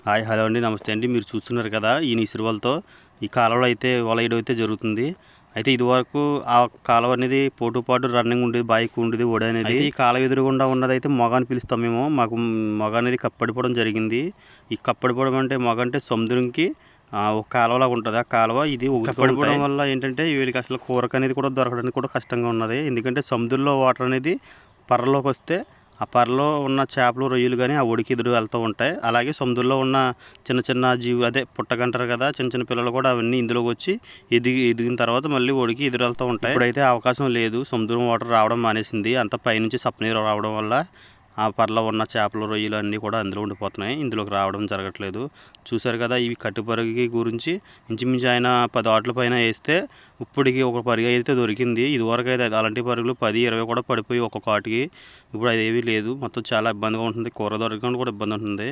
Hi hello అండి, నమస్తే అండి. మీరు చూస్తున్నారు కదా ఈ ఇసురువలతో ఈ కాలువలో అయితే వల వేయడం అయితే జరుగుతుంది. అయితే ఇదివరకు ఆ కాలువ అనేది పోటుపాటు రన్నింగ్ ఉండేది, బైక్ ఉండేది, ఓడ అనేది. ఈ కాలువ ఎదురుగుండా ఉన్నదైతే మొగ అని పిలుస్తాం మేము. మాకు మొగ అనేది కప్పడిపోవడం జరిగింది. ఈ కప్పడిపోవడం అంటే మొగ అంటే సముద్రంకి ఒక కాలువలాగా ఉంటుంది. ఆ కాలువ ఇది కప్పడిపోవడం వల్ల ఏంటంటే వీళ్ళకి అసలు కూరక అనేది కూడా దొరకడానికి కూడా కష్టంగా ఉన్నది. ఎందుకంటే సముద్రంలో వాటర్ అనేది పర్రలోకి వస్తే ఆ పర్రలో ఉన్న చేపలు, రొయ్యలు కానీ ఆ ఒడికి ఎదురు వెళ్తూ ఉంటాయి. అలాగే సముద్రంలో ఉన్న చిన్న చిన్న జీవి అదే పుట్టగంటారు కదా, చిన్న చిన్న పిల్లలు కూడా అవన్నీ ఇందులోకి వచ్చి ఎదిగిన తర్వాత మళ్ళీ ఒడికి ఎదురు వెళ్తూ ఉంటాయి. ఇప్పుడైతే అవకాశం లేదు, సముద్రం వాటర్ రావడం మానేసింది. అంత పైనుంచి సప్నీరు రావడం వల్ల ఆ పర్లో ఉన్న చేపలు, రొయ్యలు అన్నీ కూడా అందులో ఉండిపోతున్నాయి, ఇందులోకి రావడం జరగట్లేదు. చూశారు కదా ఈ కట్టుపరుగు గురించి. ఇంచుమించు ఆయన 10 ఆటల పైన వేస్తే ఇప్పటికి ఒక పరుగు అయితే దొరికింది. ఇదివరకు అయితే అలాంటి పరుగులు 10, 20 కూడా పడిపోయి ఒక్కొక్క ఆటికి. ఇప్పుడు అది ఏమీ లేదు, మొత్తం చాలా ఇబ్బందిగా ఉంటుంది. కూర దొరకకుండా కూడా ఇబ్బంది ఉంటుంది.